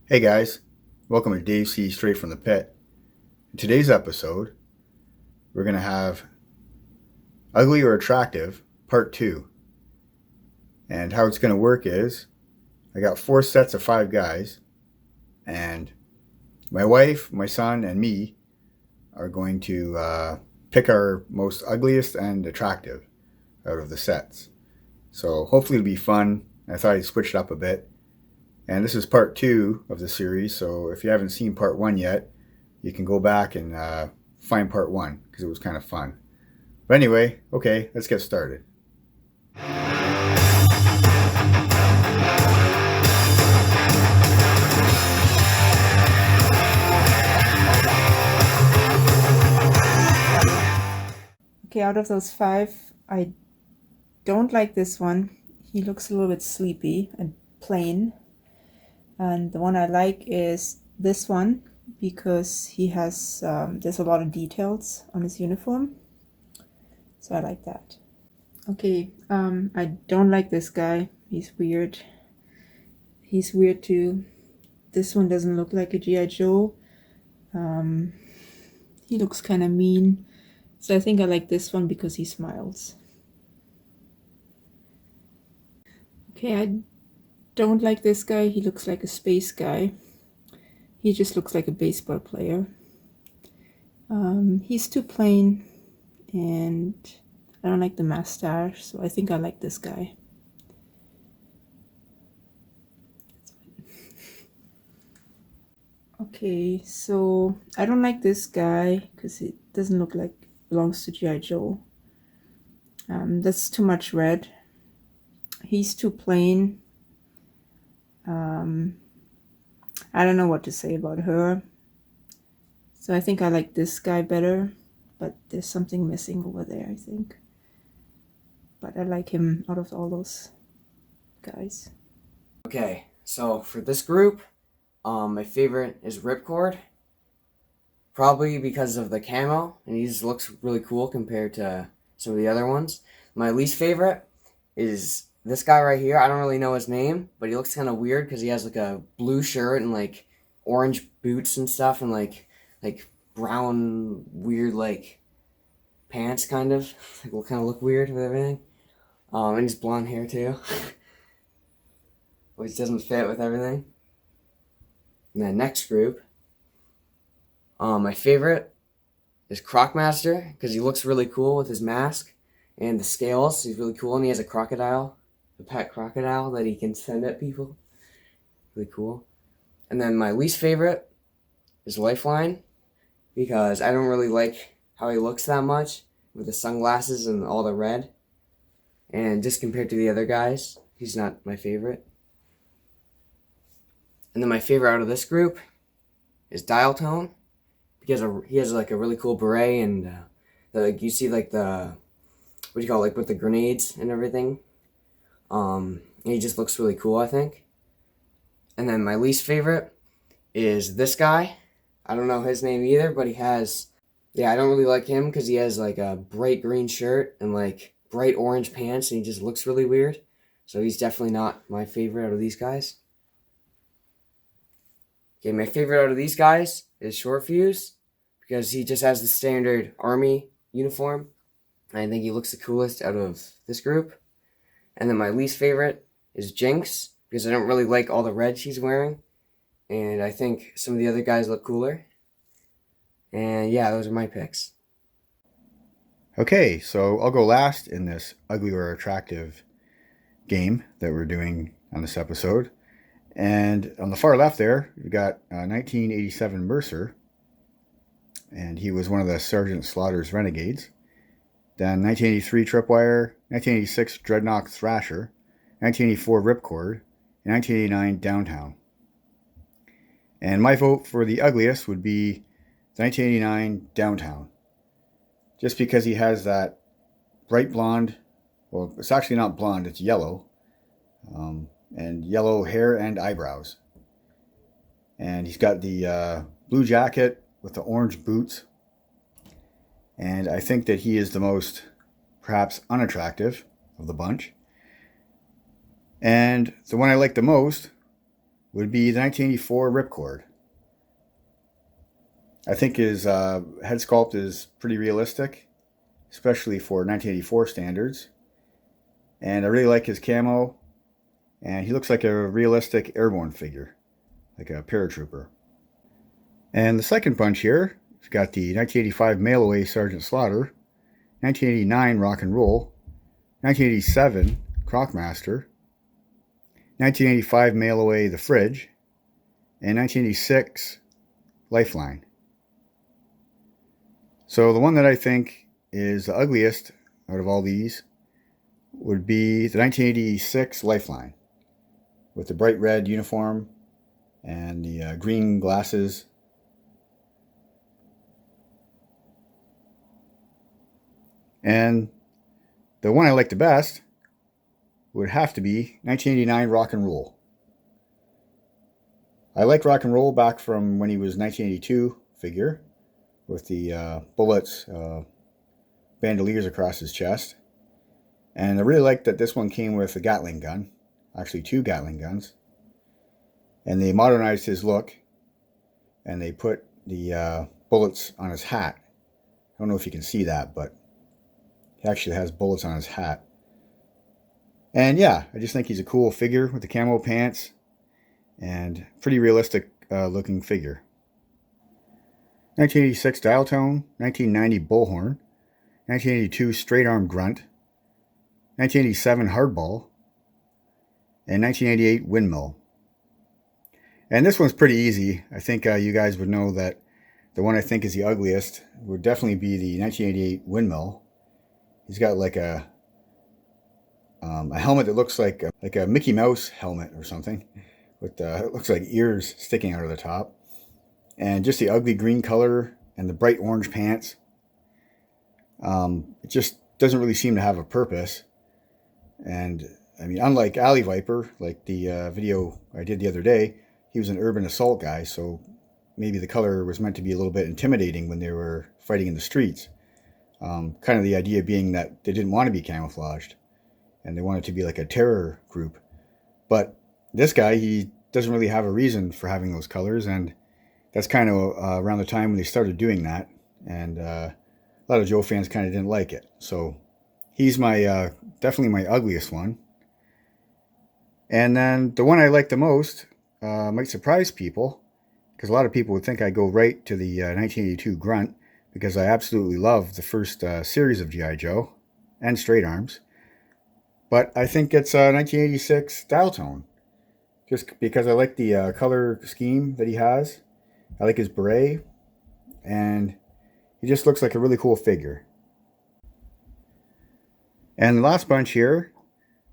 Hey guys, welcome to Dave C. Straight from the Pit. In today's episode, we're going to have Ugly or Attractive Part 2. And how it's going to work is I got 4 sets of 5 guys, and my wife, my son, and me are going to pick our most ugliest and attractive out of the sets. So hopefully it'll be fun. I thought I'd switch it up a bit. And this is part 2 of the series, so if you haven't seen part 1 yet, you can go back and find part 1 because it was kind of fun. But anyway, okay, let's get started. Okay, out of those 5, I don't like this one. He looks a little bit sleepy and plain. And the one I like is this one because he has, there's a lot of details on his uniform. So I like that. Okay, I don't like this guy. He's weird. He's weird too. This one doesn't look like a G.I. Joe. He looks kind of mean. So I think I like this one because he smiles. Okay, I don't like this guy. He looks like a space guy. He just looks like a baseball player. He's too plain, and I don't like the mustache, so I think I like this guy. Okay, so I don't like this guy because it doesn't look like it belongs to G.I. Joe. That's too much red. He's too plain. I don't know what to say about her. So I think I like this guy better, but there's something missing over there, I think. But I like him out of all those guys. Okay, so for this group, my favorite is Ripcord. Probably because of the camo, and he just looks really cool compared to some of the other ones. My least favorite is this guy right here. I don't really know his name, but he looks kind of weird because he has like a blue shirt and like orange boots and stuff, and like brown weird like pants kind of. Like will kind of look weird with everything. And he's blonde hair too, which doesn't fit with everything. And then next group, my favorite is Crocmaster because he looks really cool with his mask and the scales. He's really cool, and he has a crocodile, a pet crocodile that he can send at people. Really cool. And then my least favorite is Lifeline because I don't really like how he looks that much with the sunglasses and all the red. And just compared to the other guys, he's not my favorite. And then my favorite out of this group is Dial Tone because he has like a really cool beret, and like you see like the what do you call it, like with the grenades and everything. And he just looks really cool, I think. And then my least favorite is this guy. I don't know his name either, but he has, I don't really like him because he has like a bright green shirt and like bright orange pants, and he just looks really weird. So he's definitely not my favorite out of these guys. Okay, my favorite out of these guys is Short Fuse because he just has the standard army uniform. I think he looks the coolest out of this group. And then my least favorite is Jinx because I don't really like all the red she's wearing. And I think some of the other guys look cooler. And yeah, those are my picks. Okay, so I'll go last in this ugly or attractive game that we're doing on this episode. And on the far left there, we've got 1987 Mercer, and he was one of the Sergeant Slaughter's Renegades. Then 1983 Tripwire, 1986 Dreadnought Thrasher, 1984 Ripcord, and 1989 Downtown. And my vote for the ugliest would be 1989 Downtown. Just because he has that bright blonde, well, it's actually not blonde, it's yellow, and yellow hair and eyebrows. And he's got the blue jacket with the orange boots. And I think that he is the most, perhaps, unattractive of the bunch. And the one I like the most would be the 1984 Ripcord. I think his head sculpt is pretty realistic, especially for 1984 standards. And I really like his camo, and he looks like a realistic airborne figure, like a paratrooper. And the second bunch here, we've got the 1985 Mail Away Sergeant Slaughter, 1989 Rock and Roll, 1987 Crockmaster, 1985 Mail Away The Fridge, and 1986 Lifeline. So the one that I think is the ugliest out of all these would be the 1986 Lifeline, with the bright red uniform and the green glasses. And the one I like the best would have to be 1989 Rock and Roll. I like Rock and Roll back from when he was 1982 figure with the bullets, bandoliers across his chest. And I really like that this one came with a Gatling gun, actually 2 Gatling guns. And they modernized his look, and they put the bullets on his hat. I don't know if you can see that, but he actually has bullets on his hat. And yeah, I just think he's a cool figure with the camo pants and pretty realistic looking figure. 1986 Dial Tone, 1990 Bullhorn, 1982 Straight Arm Grunt, 1987 Hardball, and 1988 Windmill. And this one's pretty easy. I think you guys would know that the one I think is the ugliest would definitely be the 1988 Windmill. He's got like a helmet that looks like a Mickey Mouse helmet or something, with it looks like ears sticking out of the top, and just the ugly green color and the bright orange pants. It just doesn't really seem to have a purpose. And I mean, unlike Alley Viper, like the video I did the other day, he was an urban assault guy, so maybe the color was meant to be a little bit intimidating when they were fighting in the streets. Kind of the idea being that they didn't want to be camouflaged, and they wanted to be like a terror group. But this guy, he doesn't really have a reason for having those colors, and that's kind of around the time when they started doing that, and a lot of Joe fans kind of didn't like it. So he's my definitely my ugliest one. And then the one I like the most might surprise people, because a lot of people would think I go right to the 1982 Grunt, because I absolutely love the first series of G.I. Joe and Straight Arms. But I think it's 1986 Dial Tone, just because I like the color scheme that he has. I like his beret, and he just looks like a really cool figure. And the last bunch here,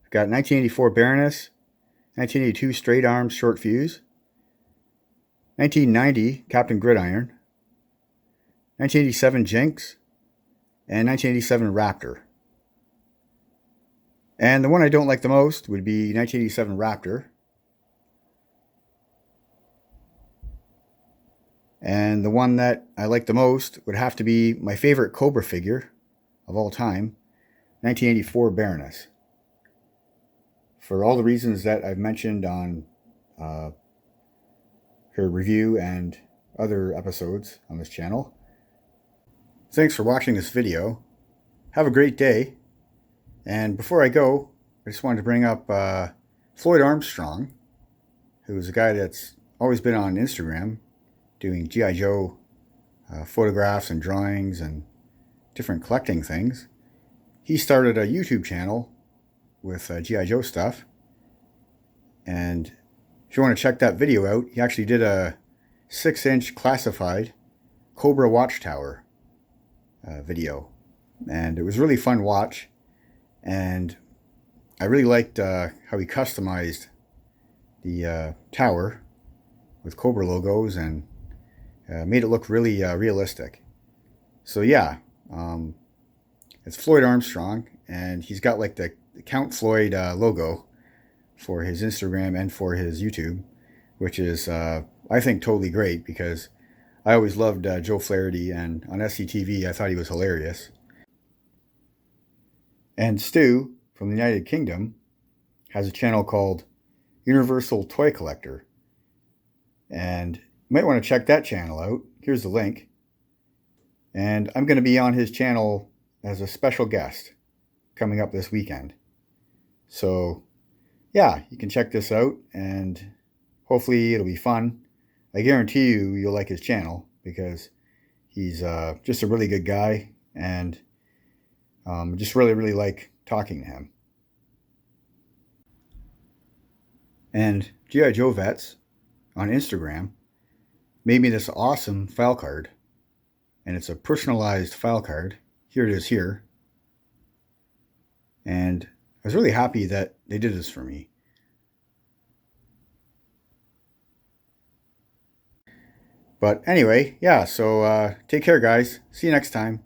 we've got 1984 Baroness, 1982 Straight Arms Short Fuse, 1990 Captain Gridiron, 1987 Jinx, and 1987 Raptor. And the one I don't like the most would be 1987 Raptor. And the one that I like the most would have to be my favorite Cobra figure of all time, 1984 Baroness. For all the reasons that I've mentioned on her review and other episodes on this channel. Thanks for watching this video. Have a great day. And before I go, I just wanted to bring up Floyd Armstrong, who's a guy that's always been on Instagram doing G.I. Joe photographs and drawings and different collecting things. He started a YouTube channel with G.I. Joe stuff. And if you want to check that video out, he actually did a 6-inch classified Cobra Watchtower video. And it was a really fun watch. And I really liked how he customized the tower with Cobra logos and made it look really realistic. So yeah, it's Floyd Armstrong, and he's got like the Count Floyd logo for his Instagram and for his YouTube, which is I think totally great, because I always loved Joe Flaherty, and on SCTV I thought he was hilarious. And Stu from the United Kingdom has a channel called Universal Toy Collector, And you might want to check that channel out. Here's the link. And I'm going to be on his channel as a special guest coming up this weekend. So yeah, you can check this out and hopefully it'll be fun. I guarantee you'll like his channel because he's just a really good guy, and just really like talking to him. And G.I. Joe Vets on Instagram made me this awesome file card, and it's a personalized file card. Here it is here. And I was really happy that they did this for me. But anyway, yeah, so take care, guys. See you next time.